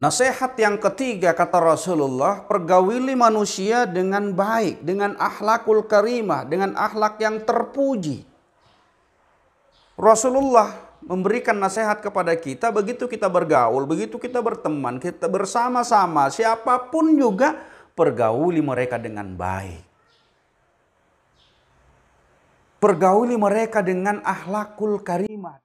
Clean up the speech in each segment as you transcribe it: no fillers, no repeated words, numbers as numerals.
Nasihat yang ketiga kata Rasulullah, pergauli manusia dengan baik, dengan akhlakul karimah, dengan akhlak yang terpuji. Rasulullah memberikan nasihat kepada kita, begitu kita bergaul, begitu kita berteman, kita bersama-sama, siapapun juga pergauli mereka dengan baik. Pergauli mereka dengan akhlakul karimah.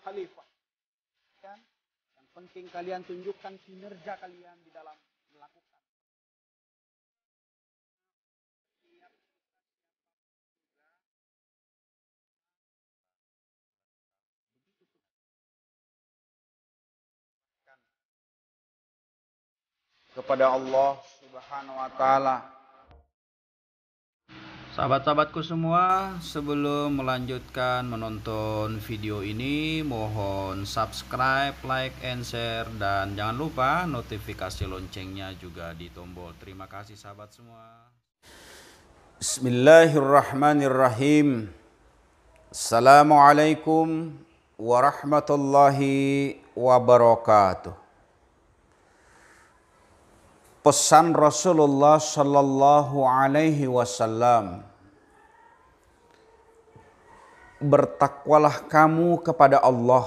Khalifah. Yang penting kalian tunjukkan kinerja kalian di dalam melakukan. Kepada Allah Subhanahu wa taala. Sahabat-sahabatku semua, sebelum melanjutkan menonton video ini, mohon subscribe, like, and share, dan jangan lupa notifikasi loncengnya juga di tombol. Terima kasih sahabat semua. Bismillahirrahmanirrahim. Assalamualaikum warahmatullahi wabarakatuh. Pesan Rasulullah Sallallahu Alaihi Wasallam, bertakwalah kamu kepada Allah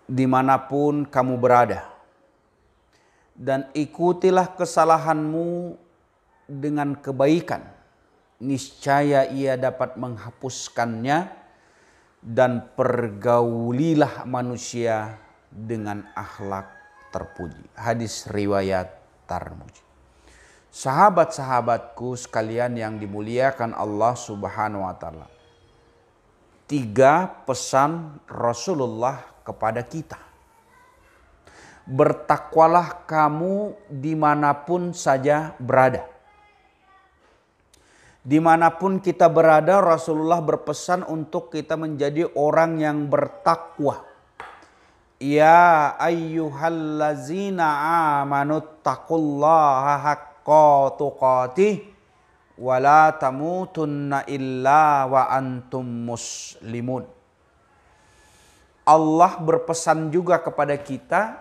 dimanapun kamu berada, dan ikutilah kesalahanmu dengan kebaikan, niscaya ia dapat menghapuskannya, dan pergaulilah manusia dengan akhlak terpuji. Hadis riwayat Tirmidzi. Sahabat-sahabatku sekalian yang dimuliakan Allah Subhanahu wa taala. 3 pesan Rasulullah kepada kita. Bertakwalah kamu dimanapun saja berada. Dimanapun kita berada, Rasulullah berpesan untuk kita menjadi orang yang bertakwa. Ya ayyuhallazina amanu taqullaha haqqa tuqatih wa la tamutunna illa wa antum muslimun. Allah berpesan juga kepada kita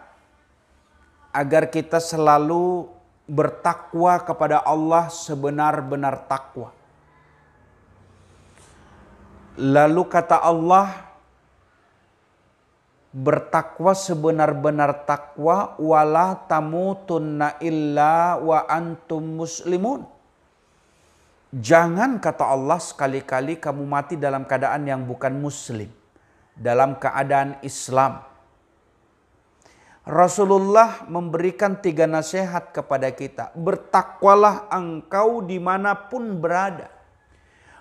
agar kita selalu bertakwa kepada Allah sebenar-benar takwa. Lalu kata Allah, bertakwa sebenar-benar takwa, wala tamutunna illa wa antum muslimun. Jangan, kata Allah, sekali-kali kamu mati dalam keadaan yang bukan muslim, dalam keadaan Islam. Rasulullah memberikan 3 nasihat kepada kita. Bertakwalah engkau dimanapun berada.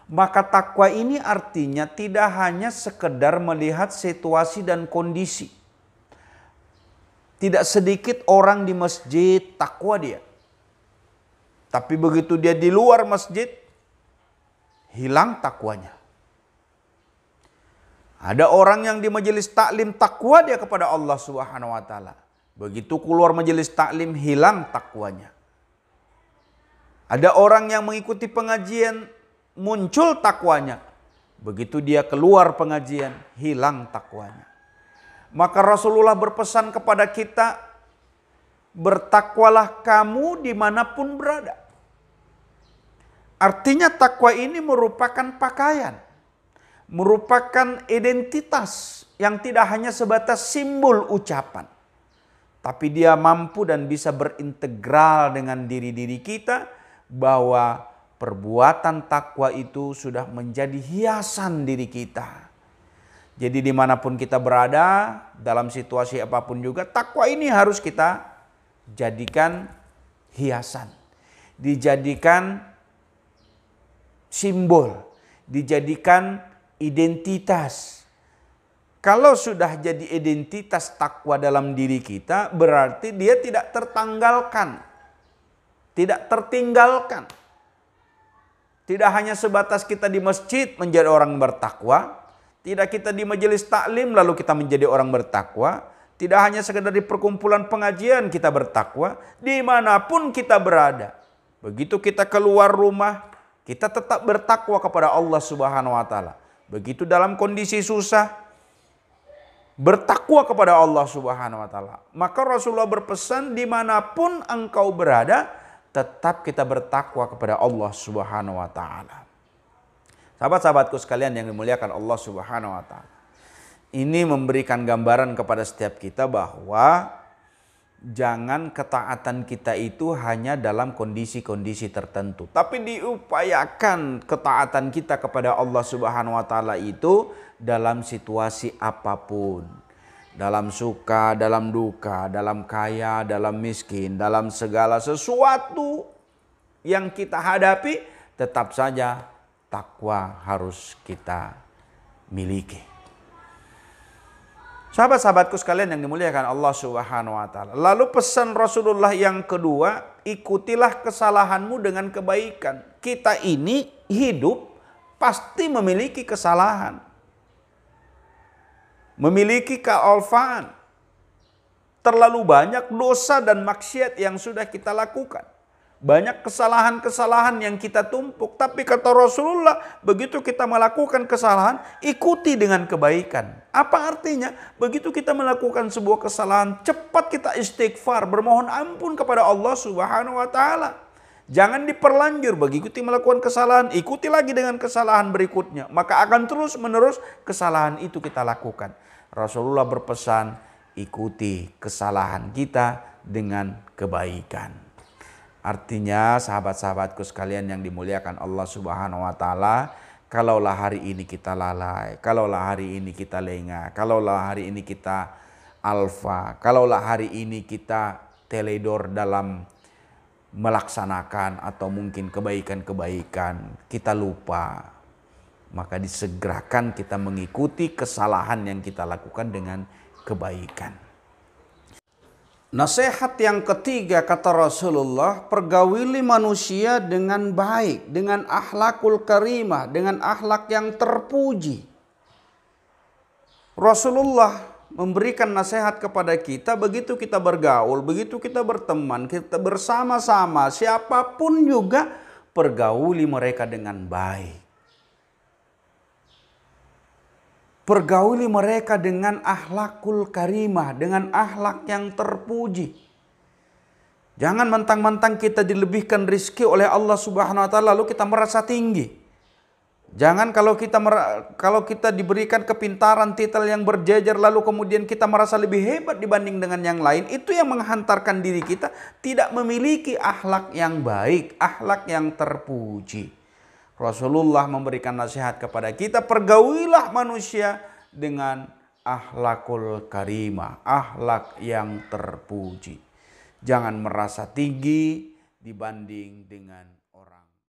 Maka takwa ini artinya tidak hanya sekedar melihat situasi dan kondisi. Tidak sedikit orang di masjid takwa dia. Tapi begitu dia di luar masjid, hilang takwanya. Ada orang yang di majelis taklim takwa dia kepada Allah Subhanahu wa taala. Begitu keluar majelis taklim, hilang takwanya. Ada orang yang mengikuti pengajian, muncul takwanya. Begitu dia keluar pengajian, hilang takwanya. Maka Rasulullah berpesan kepada kita, bertakwalah kamu dimanapun berada. Artinya takwa ini merupakan pakaian, merupakan identitas yang tidak hanya sebatas simbol ucapan, tapi dia mampu dan bisa berintegral dengan diri-diri kita, bahwa perbuatan takwa itu sudah menjadi hiasan diri kita. Jadi dimanapun kita berada, dalam situasi apapun juga, takwa ini harus kita jadikan hiasan. Dijadikan simbol, dijadikan identitas. Kalau sudah jadi identitas takwa dalam diri kita, berarti dia tidak tertanggalkan, tidak tertinggalkan. Tidak hanya sebatas kita di masjid menjadi orang bertakwa, tidak kita di majelis taklim lalu kita menjadi orang bertakwa, tidak hanya sekedar di perkumpulan pengajian kita bertakwa, dimanapun kita berada, Begitu kita keluar rumah, kita tetap bertakwa kepada Allah Subhanahu wa taala. Begitu dalam kondisi susah, bertakwa kepada Allah Subhanahu wa taala. Maka Rasulullah berpesan, dimanapun engkau berada, tetap kita bertakwa kepada Allah Subhanahu wa taala. Sahabat-sahabatku sekalian yang dimuliakan Allah Subhanahu wa taala. Ini memberikan gambaran kepada setiap kita bahwa jangan ketaatan kita itu hanya dalam kondisi-kondisi tertentu, tapi diupayakan ketaatan kita kepada Allah Subhanahu wa taala itu dalam situasi apapun. Dalam suka, dalam duka, dalam kaya, dalam miskin, dalam segala sesuatu yang kita hadapi, tetap saja takwa harus kita miliki. Sahabat-sahabatku sekalian yang dimuliakan Allah Subhanahu wa taala. Lalu pesan Rasulullah yang kedua, ikutilah kesalahanmu dengan kebaikan. Kita ini hidup pasti memiliki kesalahan. Memiliki kealfaan. Terlalu banyak dosa dan maksiat yang sudah kita lakukan. Banyak kesalahan-kesalahan yang kita tumpuk. Tapi kata Rasulullah, begitu kita melakukan kesalahan, ikuti dengan kebaikan. Apa artinya? Begitu kita melakukan sebuah kesalahan, cepat kita istighfar, bermohon ampun kepada Allah Subhanahu wa taala. Jangan diperlanjur, begitu melakukan kesalahan, ikuti lagi dengan kesalahan berikutnya. Maka akan terus-menerus kesalahan itu kita lakukan. Rasulullah berpesan, ikuti kesalahan kita dengan kebaikan. Artinya sahabat-sahabatku sekalian yang dimuliakan Allah Subhanahu wa taala, kalaulah hari ini kita lalai, kalaulah hari ini kita lengah, kalaulah hari ini kita alfa, kalaulah hari ini kita teledor dalam melaksanakan atau mungkin kebaikan-kebaikan, kita lupa, maka disegerakan kita mengikuti kesalahan yang kita lakukan dengan kebaikan. Nasihat yang ketiga kata Rasulullah, pergauli manusia dengan baik, dengan akhlakul karimah, dengan akhlak yang terpuji. Rasulullah memberikan nasihat kepada kita, begitu kita bergaul, begitu kita berteman, kita bersama-sama, siapapun juga pergauli mereka dengan baik. Pergauli mereka dengan akhlakul karimah, dengan akhlak yang terpuji. Jangan mentang-mentang kita dilebihkan rizki oleh Allah Subhanahu wa taala lalu kita merasa tinggi. Jangan kalau kita diberikan kepintaran, titel yang berjejer lalu kemudian kita merasa lebih hebat dibanding dengan yang lain, itu yang menghantarkan diri kita tidak memiliki akhlak yang baik, akhlak yang terpuji. Rasulullah memberikan nasihat kepada kita, pergaulilah manusia dengan akhlakul karimah, akhlak yang terpuji. Jangan merasa tinggi dibanding dengan